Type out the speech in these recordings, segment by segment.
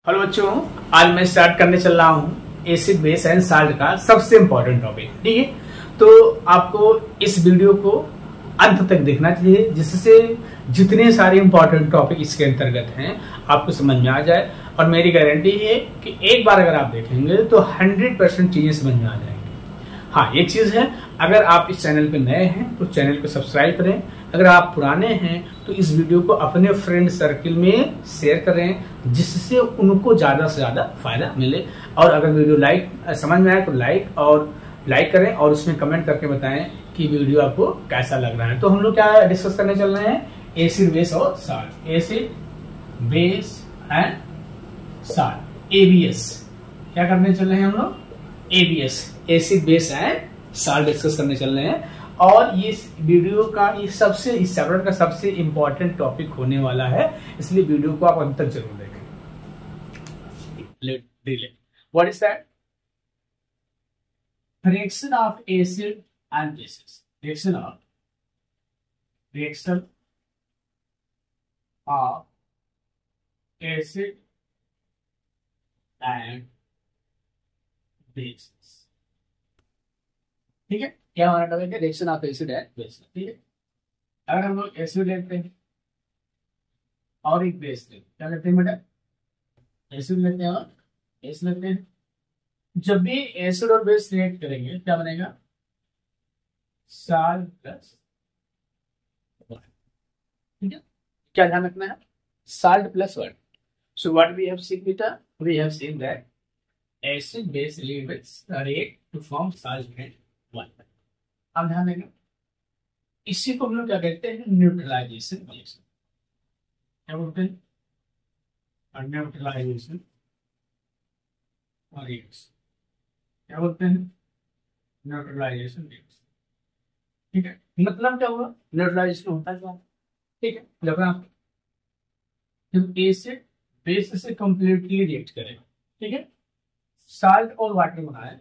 Hello बच्चों, आज मैं स्टार्ट करने चल रहा हूँ एसिड बेस एंड साल्ट का सबसे इम्पोर्टेंट टॉपिक। ठीक है, तो आपको इस वीडियो को अंत तक देखना चाहिए जिससे जितने सारे इम्पोर्टेंट टॉपिक इसके अंतर्गत हैं आपको समझ में आ जाए। और मेरी गारंटी है कि एक बार अगर आप देखेंगे तो 100% चीजें समझ में आ जाएंगी। हाँ, एक चीज है, अगर आप इस चैनल पे नए हैं तो चैनल को सब्सक्राइब करें। अगर आप पुराने हैं तो इस वीडियो को अपने फ्रेंड सर्किल में शेयर करें जिससे उनको ज्यादा से ज्यादा फायदा मिले। और अगर वीडियो समझ में आए तो लाइक करें और उसमें कमेंट करके बताएं कि वीडियो आपको कैसा लग रहा है। तो हम लोग क्या डिस्कस करने चल रहे हैं, एसिड बेस और salt, acid base and salt, ABS. क्या करने चल रहे हैं हम लोग, ABS, acid base and salt discuss करने चल रहे हैं। और ये वीडियो का इस चैप्टर का सबसे इंपॉर्टेंट टॉपिक होने वाला है, इसलिए वीडियो को आप अंत तक जरूर देखें। What is that? Reaction of acid and bases, reaction of acid and bases. ठीक है, क्या हमारा टॉपिक है, reaction of acid and base. ठीक है, अगर हम लोग एसिड लेते हैं और एक बेस लेते हैं, क्या करते हैं बेटा, एसिड लेते हैं और बेस लेते हैं। जब भी एसिड और बेस रिएक्ट करेंगे क्या बनेगा, साल्ट प्लस वाटर। ठीक है, क्या ध्यान रखना है, salt plus water. So what we have seen बेटा, we have seen that acid base elements react to form salt and water. अब ध्यान देना, इसी को हम लोग क्या कहते हैं, न्यूट्रलाइजेशन रिएक्शन। क्या बोलते हैं, न्यूट्रलाइजेशन रिएक्शन। क्या बोलते हैं, न्यूट्रलाइजेशन रिएक्शन। ठीक है, मतलब क्या हुआ, न्यूट्रलाइजेशन होता है क्या। ठीक है, जब एसिड बेस से कंप्लीटली रिएक्ट करेगा, ठीक है, साल्ट और वाटर बनाए,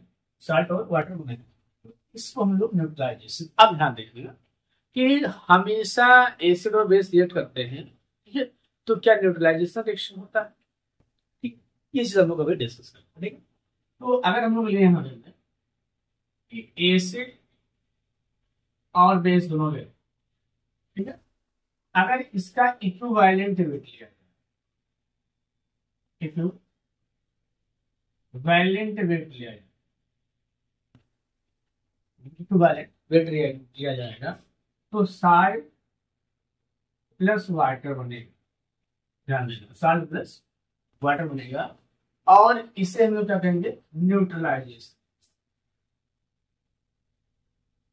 इसको हम लोग न्यूट्रलाइजेशन। अब ध्यान देखिएगा कि हमेशा एसिड और बेस रिएक्ट करते हैं, ठीक है, तो क्या न्यूट्रलाइजेशन रिएक्शन होता है। ठीक, ये चीज हम लोग अभी डिस्कस करते हैं। ठीक है, तो अगर हम लोग यहाँ लेते हैं कि एसिड और बेस दोनों ले, ठीक है, अगर इसका इक्विवेलेंट वेट लिया जाए, इक्विवेलेंट वेट लिया जाएगा तो साल्ट प्लस वाटर बनेगा। ध्यान देना, साल्ट प्लस वाटर बनेगा और इसे हम लोग क्या कहेंगे, न्यूट्रलाइजेशन।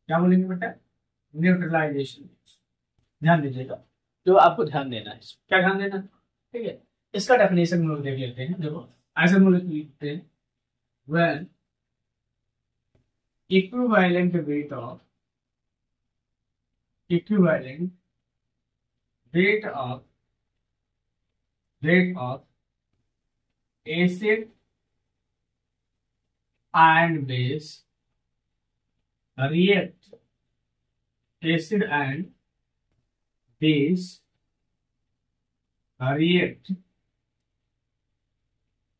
क्या बोलेंगे बेटा, न्यूट्रलाइजेशन। ध्यान दीजिएगा, जो आपको ध्यान देना है, क्या ध्यान देना, ठीक है। इसका डेफिनेशन हम लोग देख लेते हैं। देखो ऐसे हम लोग लिखते हैं, when equivalent weight of acid and base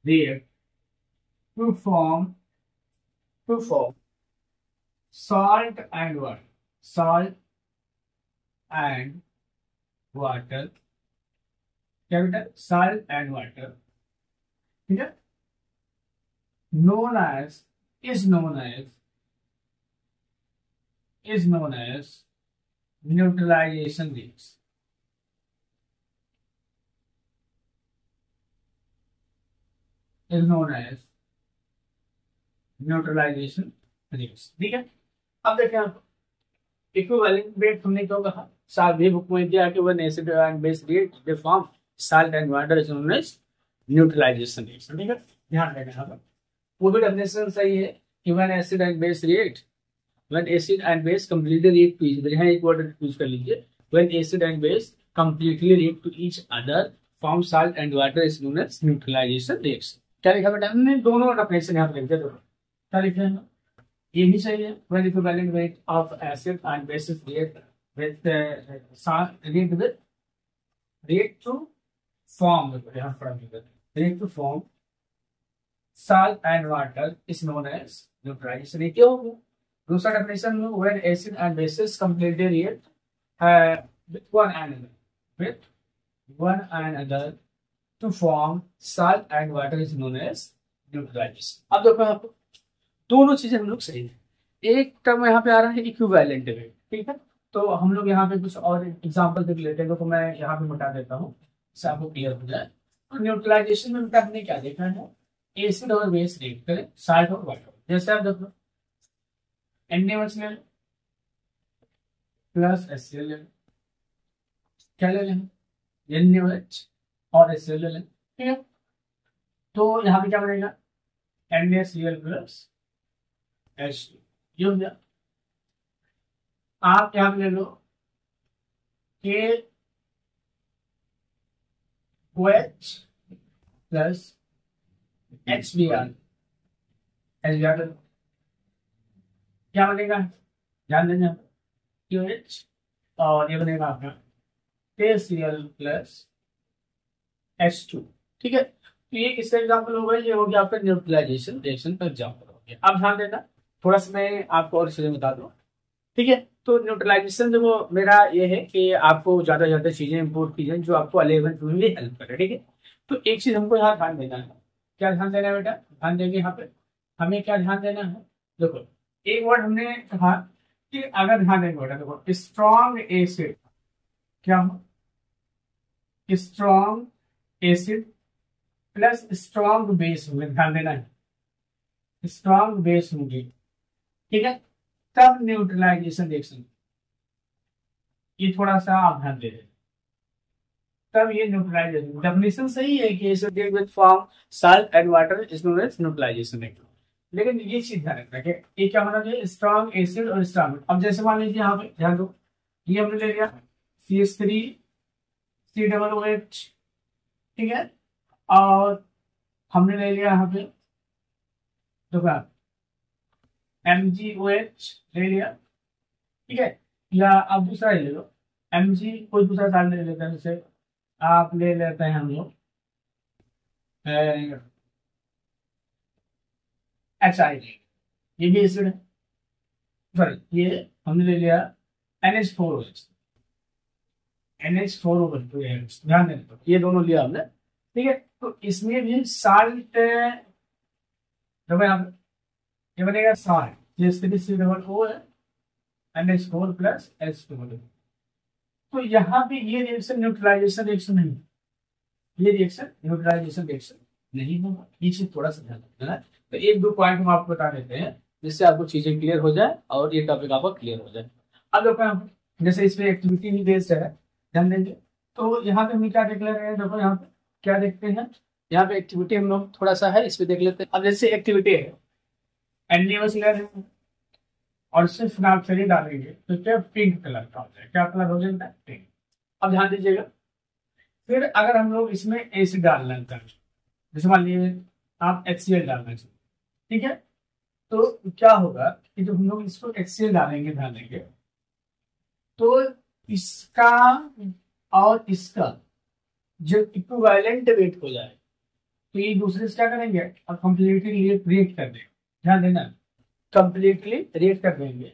react to form salt and water, क्या बेटा, salt and water, ठीक है, is known as neutralization reaction। is known as neutralization reaction. ठीक है, अब देखें आप, इक्विवेलेंट वेट हमने क्यों कहा, साल्ट बुक में दिया कि when acid and base react they form salt and water is known as neutralization reaction. ठीक है, ध्यान रखना यहाँ पर, वो भी डेफिनेशन सही है कि when acid and base react, when acid and base completely react to each other, यहाँ एक वर्ड यूज कर लीजिए, when acid and base completely react to each other form salt and water is known as neutralization reaction. क्या लिखा बेटा, हमने दोनों definition यहाँ पर लिख दिया। क्या लिखे हैं, ये भी सही है, when equivalent weight of acid and bases react to form, यहाँ पर react to form salt and water is known as neutralization. ये क्यों होगा? दूसरा डेफिनेशन में when acid and bases completely react with one another to form salt and water is known as neutralization. अब देखो यहाँ पर दोनों चीजें हम लोग सही है. एक टर्म यहाँ पे आ रहा है इक्विवेलेंट वेट, ठीक है. तो हम लोग यहाँ पे कुछ और एग्जांपल देख लेते हैं. तो मैं यहाँ पे बता देता हूँ इससे आपको क्लियर हो जाए. तो न्यूट्रलाइजेशन में बेटा हमने क्या देखा है, एसिड और बेस रिएक्ट करें साल्ट और वाटर. जैसे आप देखो NaOH प्लस HCl ले, क्या ले लें, NaOH और HCl ले लें, ठीक है. तो यहाँ पे क्या बनेगा, NaCl प्लस H2, ये हो गया. आप यहाँ पे ले लो KOH प्लस HBr, क्या बनेगा, ध्यान देना, KOH और ये बनेगा आपका KCl प्लस H2, ठीक है. तो ये किसका एग्जाम्पल होगा, ये हो गया आपका न्यूट्रलाइजेशन रिएक्शन का एग्जाम्पल हो गया. अब ध्यान देना, थोड़ा सा मैं आपको और चीजें बता दूं, ठीक है. तो न्यूट्रलाइजेशन देखो मेरा ये है कि आपको ज्यादा ज्यादा चीजें इंपोर्ट की जाए जो आपको 11th में भी हेल्प करे, ठीक है. तो एक चीज हमको यहाँ ध्यान देना है. क्या ध्यान देना है बेटा, ध्यान देंगे यहाँ पे हमें क्या ध्यान देना है. देखो एक वर्ड हमने कहा कि अगर ध्यान देंगे बेटा, देखो स्ट्रॉन्ग एसिड, क्या हो, strong acid plus strong base होंगे, ध्यान देना है, स्ट्रॉन्ग बेस होंगी, ठीक है. तब न्यूट्रलाइजेशन रिएक्शन, ये थोड़ा सा आप ध्यान दे दें, तब ये न्यूट्रलाइजेशन. डेफिनेशन सही है कि acid react with form salt and water is known as neutralization reaction. लेकिन ये चीज ध्यान रखना कि ये क्या होना चाहिए, स्ट्रॉन्ग एसिड और स्ट्रॉन्ग. अब जैसे मान लीजिए यहाँ पे ध्यान दो, ये हमने ले लिया CH3 COOH, ठीक है, और हमने ले लिया यहाँ पे देखो MgOH ले लिया, ठीक है. या आप दूसरा ले लो Mg, कोई दूसरा साल ले लेते हैं. जैसे आप ले लेते हैं हम लोग HI, ये भी एसिड है. सॉरी, ये हमने ले लिया NH4OH, NH4OH, ध्यान देना, ये दोनों लिया हमने, ठीक है. तो इसमें भी साल्ट, देखो यहाँ पे ये बनेगा साल्ट, CH3COO है, NH4 प्लस H2. तो यहाँ पे ये रिएक्शन न्यूट्रलाइजेशन रिएक्शन नहीं, ये रिएक्शन न्यूट्रलाइजेशन रिएक्शन नहीं होगा. ये चीज थोड़ा सा ध्यान रखना है. तो एक दो पॉइंट हम आपको बता देते हैं जिससे आपको चीजें क्लियर हो जाए और ये टॉपिक आपका क्लियर हो जाए. अब देखो जैसे इसमें एक्टिविटी भी बेस्ड है, ध्यान देंगे. तो यहाँ पे हम क्या देख ले रहे हैं, देखो यहाँ पे क्या देखते हैं, यहाँ पे एक्टिविटी हम लोग थोड़ा सा है, इस पे देख लेते हैं. अब जैसे एक्टिविटी है NaOH ले रहे हैं और सिर्फ फिनाइल डालेंगे तो क्या पिंक कलर का हो जाए, क्या कलर हो जाता है, पिंक. अब ध्यान दीजिएगा, फिर अगर हम लोग इसमें एसिड डालना है, जैसे मान लीजिए आप HCl डालना चाहिए, ठीक है. तो क्या होगा कि जब हम लोग इसको HCl डालेंगे, ध्यान देंगे, तो इसका और इसका जो इक्विवेलेंट वेट हो जाए तो ये दूसरे से क्या करेंगे, और कंप्लीटली रिएक्ट कर देंगे. ध्यान देना, कंप्लीटली रिएक्ट कर देंगे.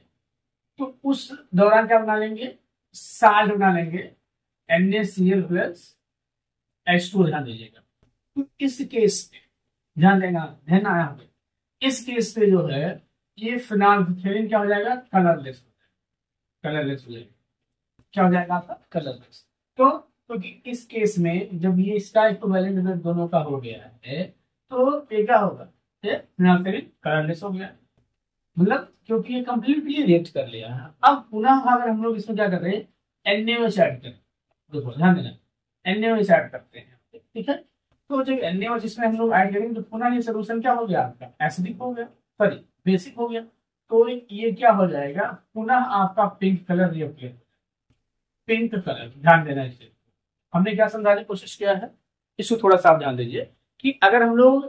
तो उस दौरान क्या बना लेंगे, साल्ट बना लेंगे, NaCl प्लस H2. ध्यान दीजिएगा. तो इस केस में ध्यान देना, ध्यान आया हमें, इस केस पे जो है ये फिनाइलफिथेलिन क्या हो जाएगा, कलरलेस हो जाएगा. क्या हो जाएगा आपका, कलरलेस. तो इस केस में जब ये इसका इक्विवेलेंट वेट दोनों का हो गया है तो ये क्या होगा, फिनाइलफिथेलिन कलरलेस हो गया, मतलब क्योंकि ये कंप्लीटली रिएक्ट कर लिया है. अब पुनः अगर हम लोग इसमें क्या कर रहे हैं, NaOH ऐड करें, देखो ध्यान देना, NaOH ऐड करते हैं, ठीक है. तो जब NaOH इसमें हम लोग ऐड करेंगे तो पुनः ये सोल्यूशन क्या हो गया आपका, एसिडिक हो गया, सॉरी बेसिक हो गया. तो ये क्या हो जाएगा, पुनः आपका पिंक कलर रिएक्ट किया, पिंक कलर. ध्यान देना, इसे हमने क्या समझाने की कोशिश किया है, इसको थोड़ा सा आप ध्यान दीजिए कि अगर हम लोग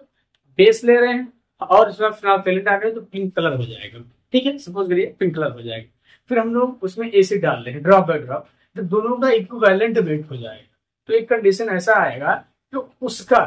बेस ले रहे हैं और इसमें फिनाइल डाल रहे हैं तो पिंक कलर हो जाएगा, ठीक है. सपोज करिए पिंक कलर हो जाएगा. फिर हम लोग उसमें एसिड डाल रहे हैं ड्रॉप बाय ड्रॉप, तो दोनों का इक्विवेलेंट वेट हो जाएगा. तो एक कंडीशन ऐसा आएगा तो उसका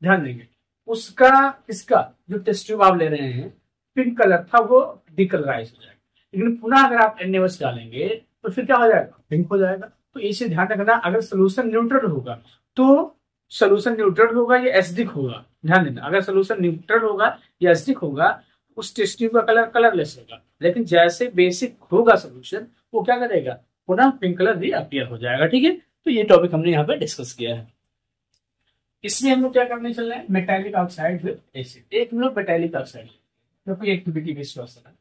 ध्यान देंगे उसका इसका जो टेस्ट ट्यूब आप ले रहे हैं पिंक कलर था वो डिकलराइज हो जाएगा, लेकिन पुनः अगर आप NaOH डालेंगे तो फिर क्या हो जाएगा, पिंक हो जाएगा। तो इसे ध्यान रखना, अगर सोल्यूशन न्यूट्रल होगा तो सोल्यूशन न्यूट्रल होगा या एसिडिक होगा। ध्यान देना, अगर सोल्यूशन न्यूट्रल होगा या एसिडिक होगा उस टेस्ट ट्यूब का कलर कलरलेस होगा, लेकिन जैसे बेसिक होगा सोल्यूशन वो क्या करेगा, पुनः पिंक कलर भी अपीयर हो जाएगा। ठीक है, तो ये टॉपिक हमने यहाँ पे डिस्कस किया है। इसमें हम लोग क्या करने चल रहे हैं, मेटालिक ऑक्साइड विद एसिड। एक हम लोग मेटालिक ऑक्साइड जो कोई एक्टिविटी बेस्ड क्वेश्चन है,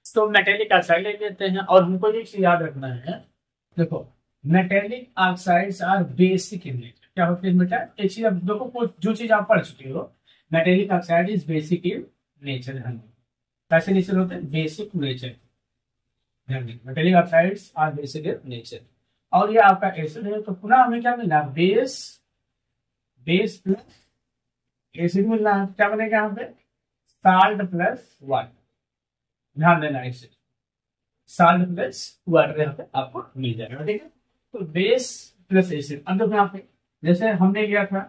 तो मेटालिक ऑक्साइड ले लेते हैं और हमको एक चीज याद रखना है, देखो metallic oxides are basic in nature. क्या होते हैं बेटा, एक चीज देखो जो चीज आप पढ़ चुके हो, metallic oxide is basic in nature. कैसे नेचर होते हैं, basic nature. Metallic oxides are basic in nature. और ये आपका एसिड है, तो पुनः हमें क्या मिलना है, बेस प्लस एसिड मिलना है। क्या बनेगा यहाँ पे, साल्ट प्लस वाटर। ध्यान देना, इसे साल्ट प्लस वाटर यहाँ पे आपको मिल जाएगा। ठीक है, तो बेस प्लस एसिड। अब देखो यहाँ पे जैसे हमने लिया था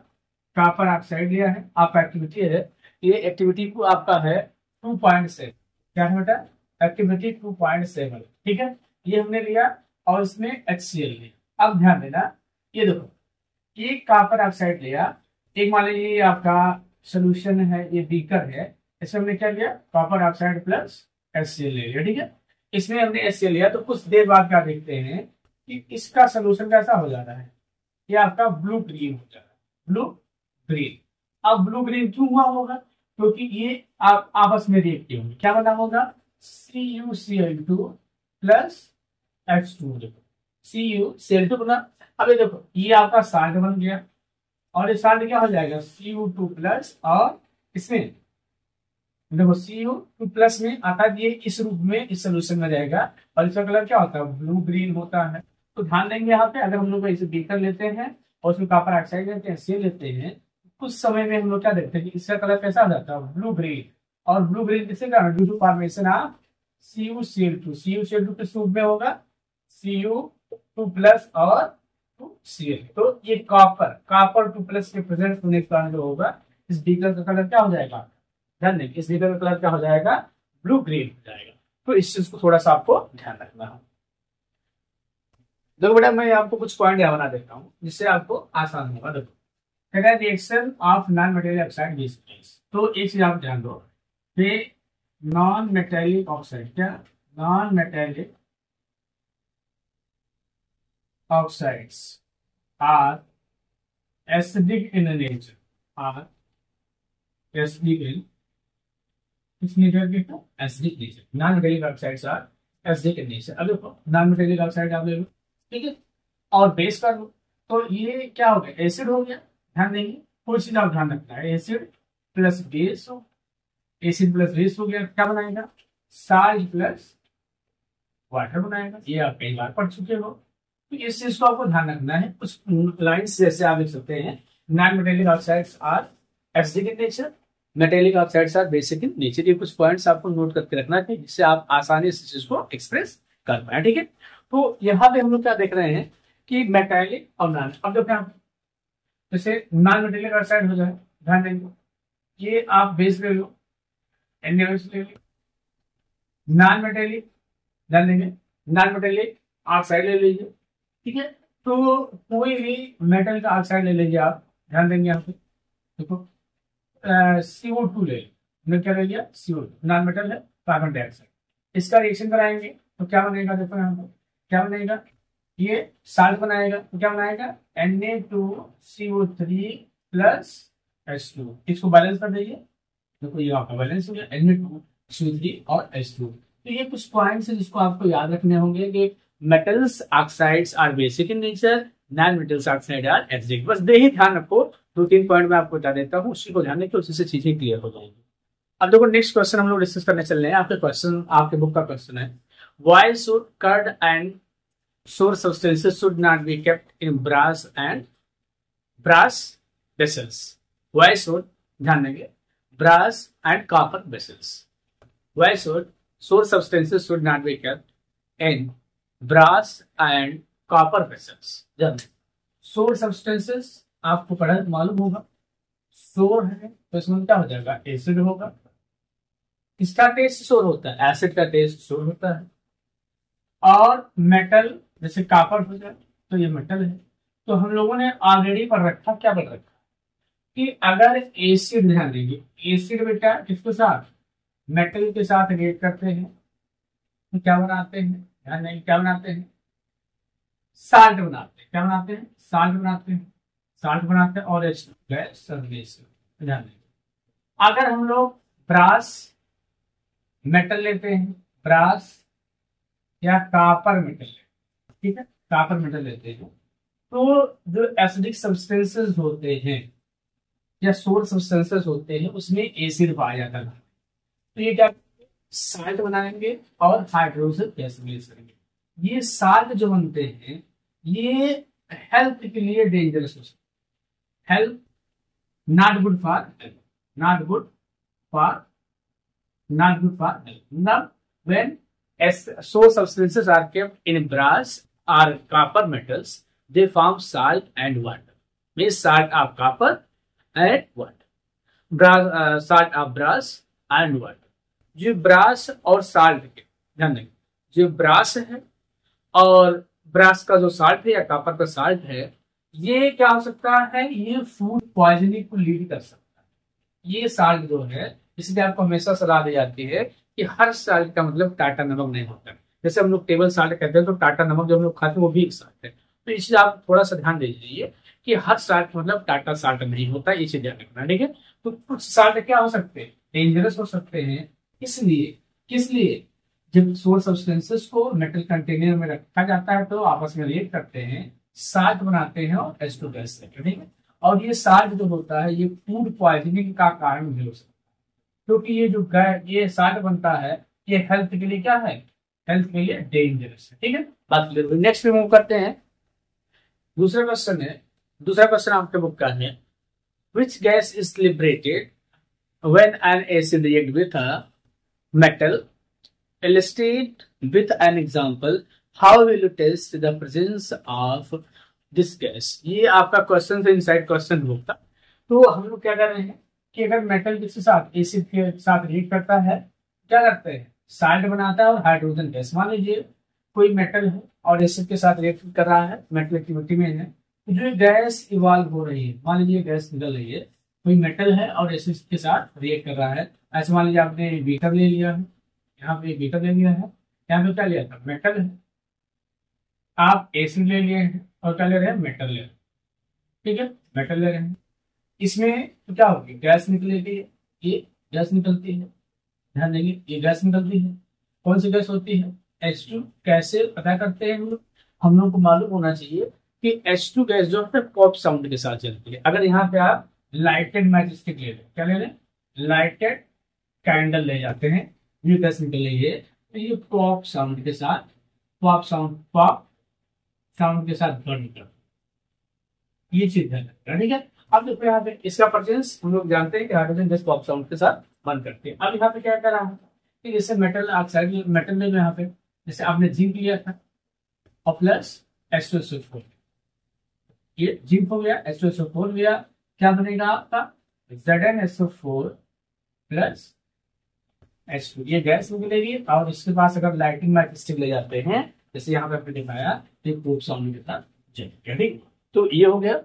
कॉपर ऑक्साइड लिया है, आपका एक्टिविटी है, ये एक्टिविटी को आपका है 2.7। क्या है बेटा, एक्टिविटी 2.7। ठीक है, ये हमने लिया और इसमें HCl लिया। अब ध्यान देना, ये देखो एक कॉपर ऑक्साइड लिया, एक मान लीजिए आपका सोल्यूशन है, ये बीकर है, इसमें हमने क्या लिया, कॉपर ऑक्साइड प्लस HCl ले लिया। ठीक है, इसमें हमने HCl लिया, तो कुछ देर बाद क्या देखते हैं कि इसका सोल्यूशन कैसा हो जा रहा है, ये आपका ब्लू ग्रीन हो जा रहा है, ब्लू ग्रीन। अब ब्लू ग्रीन क्यों हुआ होगा, क्योंकि ये आप आपस में रिएक्टिव होंगे। क्या बना होगा, CuCl2 प्लस H2। देखो CuCl2 बना। अब ये देखो ये आपका साल्ट बन गया और ये साल्ट क्या हो जाएगा, Cu2 प्लस, और इसमें देखो Cu2 प्लस में आता है, ये इस रूप में इस सोल्यूशन में जाएगा और इसका कलर क्या होता है, ब्लू ग्रीन होता है। तो ध्यान देंगे यहाँ पे, अगर हम लोग इसे बीकर लेते हैं और उसमें कॉपर ऑक्साइड लेते हैं, HCl लेते हैं, कुछ समय में हम लोग क्या देखते हैं कि इसका कलर कैसा हो जाता है, ब्लू ग्रीन। और ब्लू ग्रीन किसके कारण, due to formation of CuCl2। CuCl2 किस रूप में होगा, Cu2 प्लस और Cl। तो ये कॉपर 2 प्लस के प्रेजेंट होने के कारण जो होगा, इस बीकर का कलर क्या हो जाएगा, ध्यान देंगे, इस बीकर का कलर क्या हो जाएगा, ब्लू ग्रीन हो जाएगा। तो इस चीज को थोड़ा सा आपको ध्यान रखना है। देखो बेटा, मैं आपको कुछ पॉइंट यहाँ बना देता हूँ जिससे आपको आसान होगा। देखो reaction of non metallic oxide with base. तो एक चीज आप ध्यान दो, ये नॉन मेटेलिक ऑक्साइड, क्या non metallic oxides are acidic in nature, are acidic in किस नेचर के, acidic nature. Non metallic oxides are acidic in nature. अब देखो नॉन मेटेलिक ऑक्साइड आप ले लो, ठीक है, और बेस कर लो, तो ये क्या हो गया, एसिड हो गया। ध्यान देंगे, कोई चीज आप ध्यान रखना है, एसिड प्लस बेस हो, एसिड प्लस बेस हो गया, क्या बनाएगा, साल्ट प्लस वाटर बनाएगा। ये आप कई बार पढ़ चुके हो, तो इस चीज को आपको ध्यान रखना है। कुछ लाइन्स जैसे आप लिख सकते हैं, non metallic oxides are acidic in nature, metallic oxides are basic in nature. ये कुछ पॉइंट्स आपको नोट करके रखना है जिससे आप आसानी से चीज को एक्सप्रेस कर पाए। ठीक है, तो यहाँ पे हम लोग क्या देख रहे हैं कि मेटेलिक और नॉन। अब देखो आप जैसे नॉन मेटेलिक ऑक्साइड हो जाए, ध्यान देंगे, ये आप बेस ले लो, NaOH ले लो, नॉन मेटेलिक, ध्यान देंगे, नॉन मेटेलिक ऑक्साइड ले लीजिए। ठीक है, तो कोई भी मेटल का ऑक्साइड ले लीजिए आप, ध्यान देंगे यहाँ पे, देखो CO2 ले लो, क्या ले लिया, CO2 नॉन मेटल है, कार्बन डाइऑक्साइड। इसका रिएक्शन कराएंगे तो क्या बनेगा, देखो यहाँ पे क्या बनेगा, ये साल्ट बनाएगा, तो क्या बनाएगा, Na2CO3 प्लस H2। इसको बैलेंस कर दीजिए, देखो ये आपका बैलेंस हो गया, Na2CO3 और H2। तो ये कुछ पॉइंट्स है जिसको आपको याद रखने होंगे कि metals oxides are basic in nature, non metals oxide are acidic. बस दे ही ध्यान रखो, 2-3 पॉइंट मैं आपको बता देता हूँ, उसी को ध्यान रखिए, उसी से चीजें क्लियर हो जाएंगी। अब देखो नेक्स्ट क्वेश्चन हम लोग डिस्कस करने चल रहे हैं। आपके क्वेश्चन, आपके बुक का क्वेश्चन है, why should curd and sour substances should not be kept in brass vessels? Why should, ध्यान देंगे, brass and copper vessels? Why should sour substances should not be kept in brass and copper vessels? sour substances आपको पढ़ा मालूम होगा, सोर है तो इसमें क्या हो जाएगा, एसिड होगा। किसका टेस्ट सोर होता है, एसिड का टेस्ट सोर होता है। और मेटल जैसे कॉपर हो जाए तो ये मेटल है। तो हम लोगों ने ऑलरेडी पढ़ रखा, क्या पढ़ रखा कि अगर एसिड, ध्यान देंगे एसिड बेटा किसके साथ, मेटल के साथ रिएक्ट करते हैं तो क्या बनाते हैं, ध्यान देंगे क्या बनाते हैं, साल्ट बनाते हैं। क्या बनाते हैं, साल्ट बनाते हैं। साल्ट बनाते हैं और गैस सर्विस। ध्यान देंगे अगर हम लोग ब्रास मेटल लेते हैं, ब्रास या कॉपर मेटल, ठीक है, कॉपर मेटल लेते हैं, तो जो एसिडिक सब्सटेंसेस होते हैं या सोर सब्सटेंसेस होते हैं उसमें एसिड पाया जाता है। तो ये क्या, साल्ट बनाएंगे और हाइड्रोजन गैस रिलीज करेंगे। ये साल्ट जो बनते हैं ये हेल्थ के लिए डेंजरस हो सकते, health not good for health, not good for, not good for health. मतलब when so substances are kept in brass or copper metals, they form salt and water. Means salt of copper and water. Salt of brass and water. जो brass और salt के, ध्यान देंगे जो brass है और brass का जो साल्ट है या कॉपर का साल्ट है, ये क्या हो सकता है, ये फूड पॉइजनिंग को लीड कर सकता है। ये साल्ट जो है, इसलिए आपको हमेशा सलाह दी जाती है कि हर साल्ट का मतलब टाटा नमक नहीं होता है। जैसे हम लोग टेबल साल्ट कहते हैं तो टाटा नमक जो हम लोग खाते हैं वो भी एक साल्ट है। तो इसलिए आप थोड़ा सा ध्यान दीजिए कि हर साल्ट मतलब टाटा साल्ट नहीं होता, इसे ध्यान रखना, ठीक है। तो कुछ साल्ट क्या हो सकते हैं, डेंजरस हो सकते हैं। इसलिए किस लिए, जब सोर सब्सटेंसेस को मेटल कंटेनर में रखा जाता है तो आपस में रिएक्ट करते हैं, साल्ट बनाते हैं और H2 गैस देते हैं, ठीक है। और ये साल्ट जो होता है ये फूड पॉइजनिंग का कारण भी हो सकता है, क्योंकि ये जो ये साल्ट बनता है ये हेल्थ के लिए क्या है, हेल्थ के लिए डेंजरस है, ठीक है। बात क्लियर। नेक्स्ट पे मूव करते हैं। दूसरा क्वेश्चन है, दूसरा क्वेश्चन आपके बुक का है, which gas is liberated when an acid react with a metal, illustrate with an example, how will you test the presence of this gas। ये आपका क्वेश्चन से इनसाइड क्वेश्चन होगा। तो हम लोग क्या कर रहे हैं कि अगर मेटल किसके साथ, एसिड के साथ रिएक्ट करता है, क्या करते हैं, साल्ट बनाता है और हाइड्रोजन गैस। मान लीजिए कोई मेटल है और एसिड के साथ रिएक्ट कर रहा है, मेटल एक्टिविटी में है, तो जो गैस इवॉल्व हो रही है, मान लीजिए गैस निकल रही है, कोई मेटल है और एसिड के साथ रिएक्ट कर रहा है। ऐसे मान लीजिए आपने बीकर ले लिया है, यहाँ पे बीकर ले लिया है, यहाँ पे क्या लिया था, मेटल है, आप एसिड ले लिए हैं और क्या ले रहे हैं, मेटल ले रहे हैं, ठीक है, मेटल ले रहे हैं। इसमें तो क्या होगी, गैस निकलेगी, ये गैस निकलती है, ध्यान देंगे ये गैस निकलती है। कौन सी गैस होती है, H2। कैसे पता करते हैं हम लोग को मालूम होना चाहिए कि H2 गैस जो है पॉप साउंड के साथ चलती है। अगर यहाँ पे आप लाइटेड मैच स्टिक ले लें, क्या ले लें, लाइटेड कैंडल ले जाते हैं, ये गैस निकल रही है तो ये पॉप साउंड के साथ, पॉप साउंड के साथ बर्न कर, ये चीज है, ठीक है। अब देखो यहाँ पे इसका परचेंस हम लोग जानते हैं कि हाइड्रोजन गैस पॉप साउंड के साथ बंद करते हैं। अब यहाँ पे क्या कर रहा है कि जैसे मेटल ऑक्साइड, मेटल में यहाँ पे जैसे आपने जिंक लिया था और प्लस H2SO4, ये जिंक हो गया, H2SO4 लिया, क्या बनेगा आपका ZnSO4 प्लस H2, ये गैस निकलेगी। और इसके पास अगर लाइटिंग मैच स्टिक ले जाते हैं, जैसे यहाँ पे आपने दिखाया, तो पॉप साउंड के साथ जलेगा, ठीक। तो ये हो गया।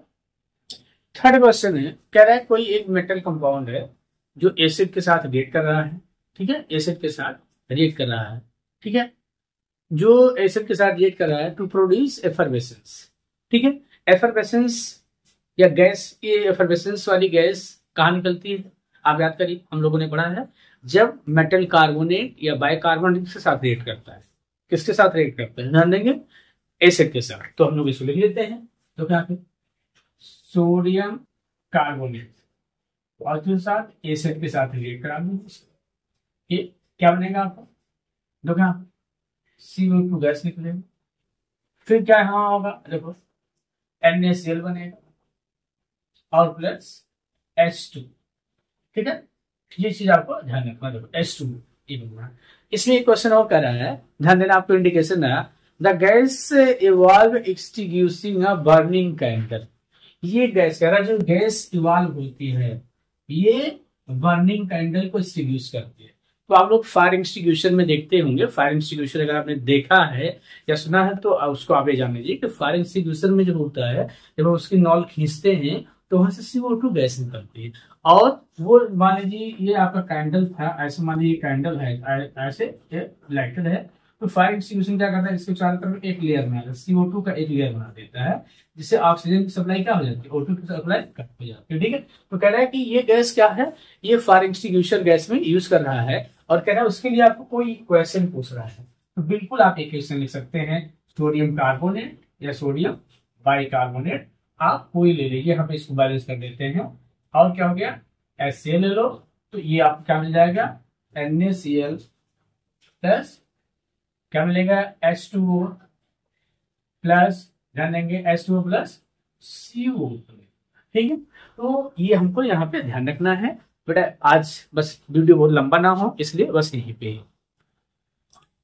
थर्ड क्वेश्चन है, कह रहा है कोई एक मेटल कंपाउंड है जो एसिड के साथ रिएक्ट कर रहा है, ठीक है, एसिड के साथ रिएक्ट कर रहा है, ठीक है, जो एसिड के साथ रिएक्ट कर रहा है टू प्रोड्यूस एफरवेसेंस, ठीक है। एफरवेसेंस या गैस, ये एफरवेसेंस वाली गैस कहाँ निकलती है, आप याद करिए, हम लोगों ने पढ़ा है जब मेटल कार्बोनेट या बाइकार्बोनेट के साथ रिएक्ट करता है, किसके साथ रिएक्ट करता है, ध्यान देंगे एसिड के साथ। तो हम लोग इसको लिख लेते हैं, तो क्या पे सोडियम कार्बोनेट और के साथ एसिड के साथ रिएक्ट करा देंगे, ये क्या बनेगा आपको, देखो CO2 गैस निकलेगा। फिर क्या यहाँ होगा, देखो NaCl बनेगा और प्लस H2, ठीक है, ये चीज आपको ध्यान रखना। देखो H2 ये बनना, इसलिए क्वेश्चन और कर रहा है, ध्यान देना, आपको इंडिकेशन है the gas evolve extinguishing a burning candle. ये गैस कह रहा है जो गैस इवॉल्व होती है ये बर्निंग कैंडल को एक्सटिंग्विश करती है। तो आप लोग फायर एक्सटिंग्विशर में देखते होंगे, फायर एक्सटिंग्विशर अगर आपने देखा है या सुना है तो उसको आगे जान लीजिए कि फायर एक्सटिंग्विशर में जो होता है, जब हम उसकी नॉल खींचते हैं तो वहां से CO2 गैस निकलती है। और वो मान लीजिए ये आपका कैंडल था, ऐसे मान लीजिए कैंडल है, ऐसे लाइटेड है, तो फायर एक्सटिंग्विशर क्या करता है, इसके चारों तरफ एक लेयर बना देता है, CO2 का एक लेयर बना देता है, जिससे ऑक्सीजन की सप्लाई क्या हो जाती है, O2 की सप्लाई कट हो जाती है। ठीक है, तो कह रहा है कि ये गैस क्या है, ये फायर एक्सटिंग्विशर गैस में यूज कर रहा है, और कह रहा है उसके लिए आपको कोई क्वेश्चन पूछ रहा है, तो बिल्कुल आप एक क्वेश्चन लिख सकते हैं, सोडियम कार्बोनेट या सोडियम बाइकार्बोनेट, आप कोई ले लीजिए, हम इसको बैलेंस कर देते हैं। और क्या हो गया, HCl ले लो, तो ये आपको क्या मिल जाएगा, NaCl प्लस क्या मिलेगा, H2O प्लस, ध्यान देंगे H2O प्लस CO। ठीक है, तो ये हमको यहाँ पे ध्यान रखना है बेटा। आज बस वीडियो बहुत लंबा ना हो, इसलिए बस यहीं पे ही।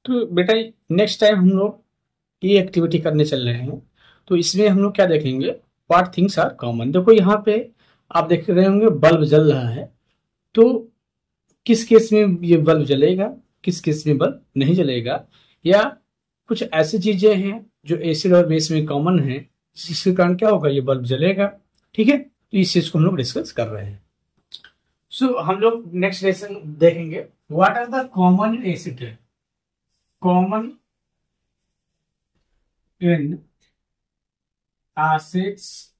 तो बेटा नेक्स्ट टाइम हम लोग ये एक्टिविटी करने चल रहे हैं, तो इसमें हम लोग क्या देखेंगे, व्हाट थिंग्स आर कॉमन। देखो यहाँ पे आप देख रहे होंगे बल्ब जल रहा है, तो किस केस में ये बल्ब जलेगा, किस केस में बल्ब नहीं जलेगा, या कुछ ऐसी चीजें हैं जो एसिड और बेस में कॉमन है, जिसके कारण क्या होगा, ये बल्ब जलेगा। ठीक है, तो इस चीज को हम लोग डिस्कस कर रहे हैं। सो हम लोग नेक्स्ट लेसन देखेंगे what are the common acid, common in acids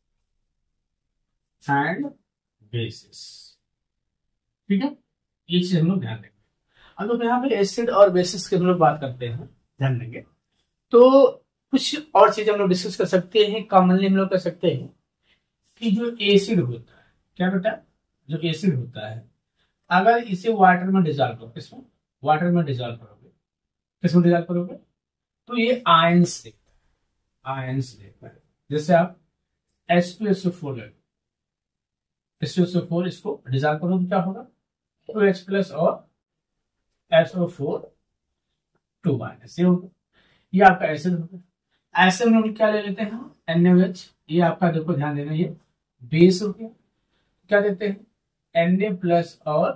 and bases. ठीक है, ये चीज हम लोग ध्यान देंगे। अब लोग यहाँ पे एसिड और बेसिस की हम लोग बात करते हैं, ध्यान देंगे, तो कुछ और चीज हम लोग डिस्कस कर सकते हैं। कॉमनली हम लोग कर सकते हैं कि जो एसिड होता है, क्या बेटा, जो एसिड होता है, अगर इसे वाटर में डिजॉल्व करो, किसमें, वाटर में डिजॉल्व करोगे, किसमें डिजॉल्व करोगे, तो ये आयंस देता है, आयंस देता है। जैसे आप H2SO4 ले, H2SO4 इसको डिजॉल्व करो तो क्या होगा, 2H प्लस और SO4 2 माइनस, ये होगा, ये आपका एसिड होगा। ऐसे में हम क्या ले लेते हैं, NaOH, ये आपका देखो ध्यान देना, ये बेस हो गया, क्या देते हैं Na प्लस और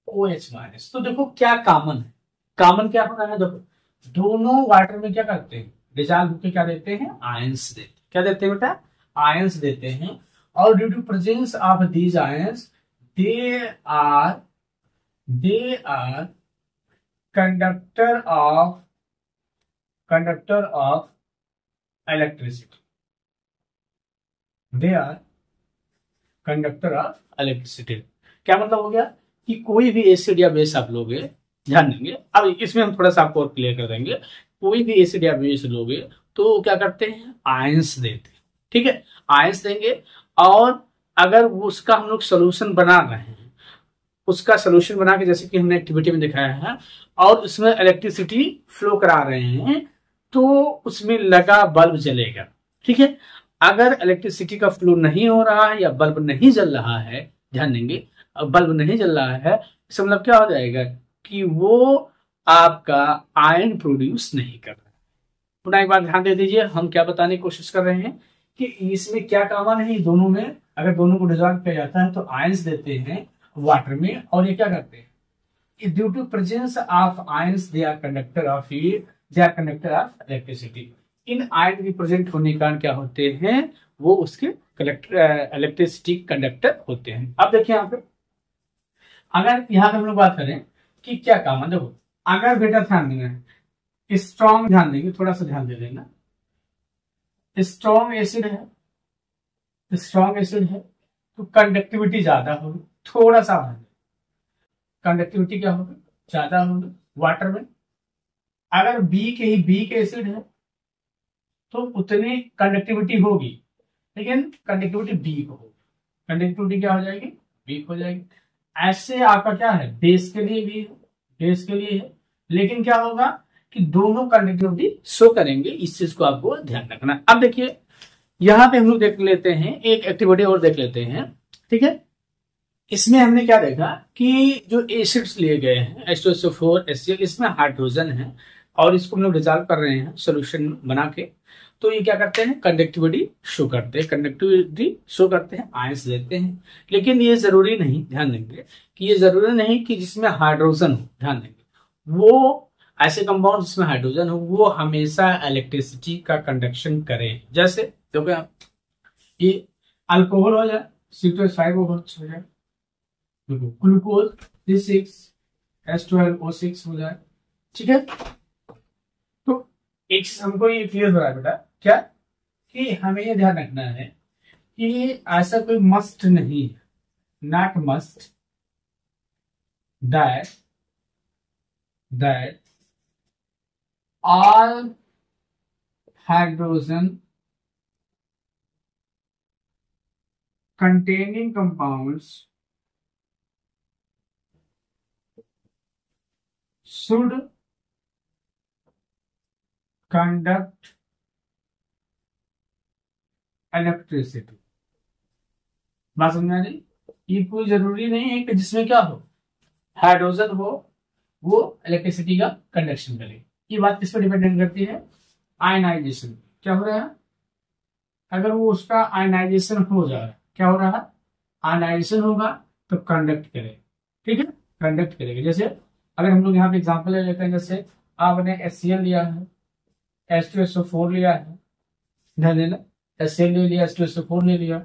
OH माइनस। तो देखो क्या कॉमन है, कॉमन क्या होना है, देखो दोनों वाटर में क्या करते हैं, डिजॉल्व होकर क्या देते हैं, आयंस देते हैं। क्या देते हैं बेटा, आयंस देते हैं। और due to presence of these ions they are conductor of electricity, they are conductor of electricity. क्या मतलब हो गया कि कोई भी एसिड या बेस आप लोगे, ध्यान देंगे, अब इसमें हम थोड़ा सा आपको और क्लियर कर देंगे, कोई भी एसिड या बेस लोगे तो क्या करते हैं, आयंस देते हैं। ठीक है, आयंस देंगे, और अगर उसका हम लोग सोल्यूशन बना रहे हैं, उसका सोल्यूशन बना के जैसे कि हमने एक्टिविटी में दिखाया है, और उसमें इलेक्ट्रिसिटी फ्लो करा रहे हैं, तो उसमें लगा बल्ब जलेगा। ठीक है, अगर इलेक्ट्रिसिटी का फ्लो नहीं हो रहा है या बल्ब नहीं जल रहा है, ध्यान देंगे, बल्ब नहीं जल रहा है, इसका मतलब क्या हो जाएगा कि वो आपका आयन प्रोड्यूस नहीं कर रहा है। पुनः एक बार ध्यान दे दीजिए, हम क्या बताने की कोशिश कर रहे हैं कि इसमें क्या कॉमन है, दोनों में अगर दोनों को डिजॉल्व किया जाता है तो आयंस देते हैं वाटर में, और ये क्या करते हैं, due to presence of ions they are conductor of heat, they are conductor of electricity. इन आयन के प्रेजेंट होने के कारण क्या होते हैं, वो उसके इलेक्ट्रिसिटी कंडक्टर होते हैं। अब देखिए यहाँ पे, अगर यहाँ पे हम लोग बात करें कि क्या कॉमन, देखो अगर बेटा ध्यान देना है, स्ट्रॉन्ग, ध्यान देंगे, थोड़ा सा ध्यान दे देना, स्ट्रॉन्ग एसिड है, स्ट्रॉन्ग एसिड है तो कंडक्टिविटी ज्यादा होगी, थोड़ा सा कंडक्टिविटी क्या होगी, ज्यादा होगी वाटर में। अगर बी के एसिड है तो उतनी कंडक्टिविटी होगी, लेकिन कंडक्टिविटी वीक होगी, कंडक्टिविटी क्या हो जाएगी, वीक हो जाएगी। ऐसे आपका क्या है, बेस के लिए भी है, बेस के लिए है, लेकिन क्या होगा कि दोनों कंडक्टिविटी शो करेंगे, इस चीज को आपको ध्यान रखना है। अब देखिए यहां पे हम लोग देख लेते हैं, एक एक्टिविटी और देख लेते हैं। ठीक है, इसमें हमने क्या देखा कि जो एसिड्स लिए गए हैं H2SO4 HCl, इसमें हाइड्रोजन है और इसको हम लोग रिजॉल्व कर रहे हैं सोल्यूशन बना के। तो ये क्या करते हैं, कंडक्टिविटी शो करते हैं, कंडक्टिविटी शो करते हैं, आयंस देते हैं। लेकिन ये जरूरी नहीं, ध्यान देंगे कि ये जरूरी नहीं कि जिसमें हाइड्रोजन हो, ध्यान देंगे वो ऐसे कंपाउंड जिसमें हाइड्रोजन हो वो हमेशा इलेक्ट्रिसिटी का कंडक्शन करें। जैसे देखो ये अल्कोहल हो जाए C2H5 हो जाए, देखो ग्लूकोज C6H12O6 हो जाए, ठीक है। तो एक चीज हमको ये क्लियर हो रहा है बेटा, क्या कि हमें ये ध्यान रखना है कि ऐसा कोई मस्ट नहीं है, not must that all hydrogen containing compounds should conduct electricity। बात समझ आ रही? ये कोई जरूरी नहीं है कि जिसमें क्या हो, हाइड्रोजन हो, वो इलेक्ट्रिसिटी का कंडक्शन करे। ये बात किस पर डिपेंडेंट करती है, आयनाइजेशन। क्या हो रहा है, अगर वो उसका आयनाइजेशन हो जा रहा है, क्या हो रहा है, आयनाइजेशन होगा तो कंडक्ट करे, ठीक है, कंडक्ट करेगा। जैसे अगर हम लोग यहाँ पे एग्जांपल ले लेते हैं, जैसे आपने HCl लिया है, H2SO4 लिया है, ध्यान देना, HCl ले लिया, H2SO4 ले लिया,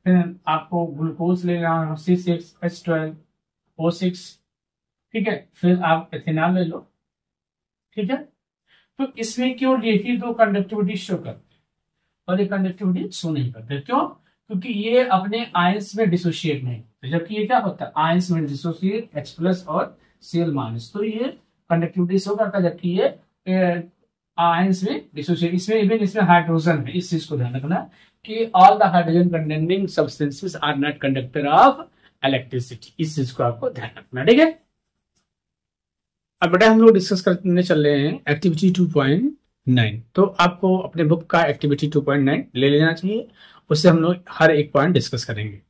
फिर आपको ग्लूकोज ले लेना है C6H12O6, ठीक है, फिर आप एथेनॉल ले लो, ठीक है। तो इसमें केवल यही दो कंडक्टिविटी शो करते हैं और ये कंडक्टिविटी शो नहीं करते। क्यों? क्योंकि ये अपने आयंस में डिसोशिएट नहीं होते, जबकि ये क्या होता है, आयंस में डिसोशिएट H+ और Cl-। तो ये कंडक्टिविटी शो करता है, जबकि ये आयंस में डिसोशिएट। इसमें इवन इसमें हाइड्रोजन है, इस चीज को ध्यान रखना कि all the hydrogen containing substances are not conductor of electricity. इस चीज को आपको ध्यान रखना, ठीक है। अब बेटा हम लोग डिस्कस करने चल रहे हैं एक्टिविटी 2.9। तो आपको अपने बुक का एक्टिविटी 2.9 ले लेना चाहिए, उससे हम लोग हर एक पॉइंट डिस्कस करेंगे।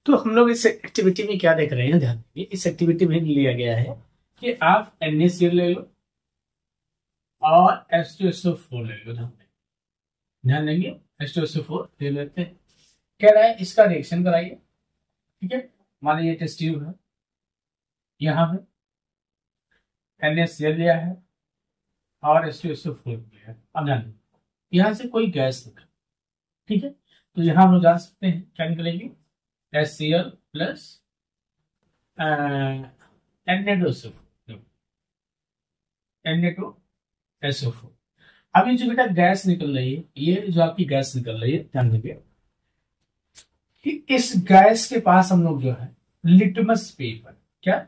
तो हम लोग इस एक्टिविटी में क्या देख रहे हैं, ध्यान दीजिए। इस एक्टिविटी में लिया गया है कि आप NaCl ले लो और H2SO4 ले लो। ध्यान देंगे, H2SO4 ले लेते हैं। कह रहा है इसका रिएक्शन कराइए, ठीक है। मान लीजिए टेस्ट ट्यूब है, यहाँ पे NaCl लिया है और H2SO4 लिया है। अब ध्यान, यहां से कोई गैस निकल, ठीक है। तो यहां हम लोग जान सकते हैं क्या निकलेगी, HCl प्लस Na2SO4। अब ये जो बेटा गैस निकल रही है, ये जो आपकी गैस निकल रही है, ध्यान दीजिए कि इस गैस के पास हम लोग जो है लिटमस पेपर, क्या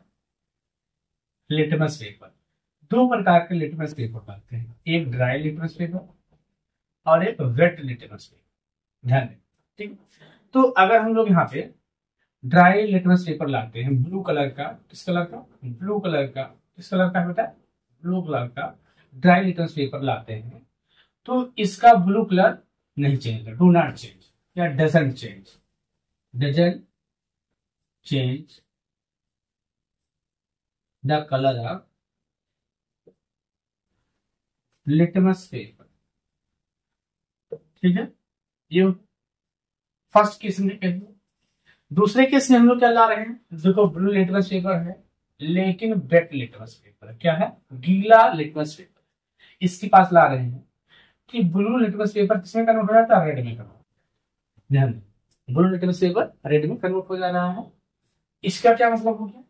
लिटमस पेपर, दो प्रकार के लिटमस पेपर बनते हैं, एक ड्राई लिटमस पेपर और एक वेट लिटमस पेपर, ध्यान दें, ठीक। तो अगर हम लोग यहाँ पे ड्राई लिटमस पेपर लाते हैं ब्लू कलर का, किस कलर का, ब्लू कलर का, किस कलर का बेटा, ब्लू कलर का ड्राई लिटमस पेपर लाते हैं, तो इसका ब्लू कलर नहीं चेंज होगा, डू नॉट चेंज या doesn't change, doesn't change the colour of litmus paper, ठीक है। ये फर्स्ट केस में कह दिया। दूसरे केस में हम लोग क्या ला रहे हैं, देखो ब्लू लिटमस पेपर है लेकिन वेट लिटमस पेपर, क्या है, गीला लिटमस पेपर, इसके पास ला रहे हैं कि ब्लू लिटमस पेपर किसमें कन्वर्ट हो जाता है, रेड में कन्वर्ट। ध्यान दें, ब्लू लिटमस पेपर रेड में कन्वर्ट हो जा रहा है। इसका क्या मतलब हो गया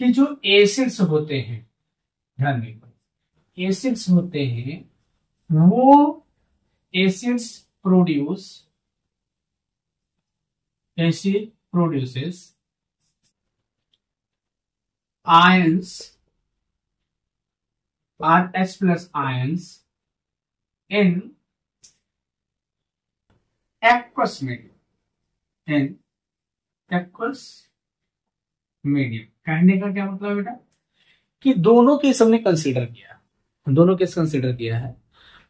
कि जो एसिड्स होते हैं, ध्यान दें, एसिड्स होते हैं, वो acids produces ions or H+ ions in aqueous medium, कहने का क्या मतलब बेटा कि दोनों केस हमने कंसीडर किया, दोनों केस कंसीडर किया है।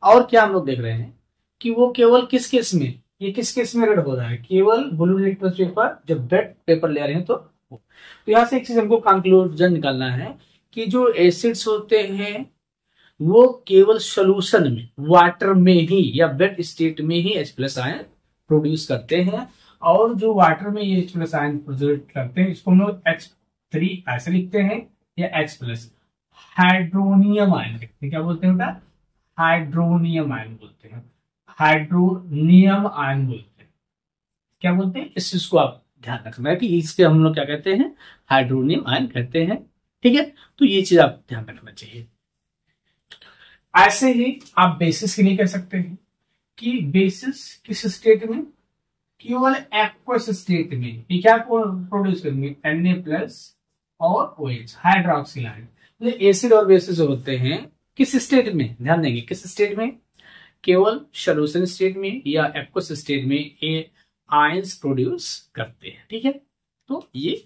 और क्या हम लोग देख रहे हैं कि वो केवल किस केस में, ये किस केस में रेड हो रहा है, केवल ब्लू लिटमस पेपर जब वेट पेपर ले रहे हैं। तो यहां से एक चीज हमको कंक्लूजन निकालना है कि जो एसिड्स होते हैं वो केवल सॉल्यूशन में, वाटर में ही या वेट स्टेट में ही H+ आयन प्रोड्यूस करते हैं, और जो वाटर में ये H+ आयन प्रोड्यूस करते हैं इसको हम लोग H3 ऐसे लिखते हैं, या H+, हाइड्रोनियम आयन लिखते हैं। क्या बोलते हैं बेटा? हाइड्रोनियम आयन बोलते हैं, हाइड्रोनियम आयन बोलते हैं। क्या बोलते हैं? इस चीज को आप ध्यान रखना है कि इसके हम लोग क्या कहते हैं? हाइड्रोनियम आयन कहते हैं। ठीक है, तो ये चीज आप ध्यान रखना चाहिए। ऐसे ही आप बेसिस के लिए कह सकते हैं कि बेसिस किस स्टेट में? केवल एक्वस स्टेट में ये क्या प्रोड्यूस करेंगे? Na+ और OH, हाइड्रोक्सिल आयन। एसिड और बेसिस होते हैं किस स्टेट में? ध्यान देंगे, किस स्टेट में? केवल सॉल्यूशन स्टेट में या एक्वस स्टेट में ये आयंस प्रोड्यूस करते हैं। ठीक है, तो ये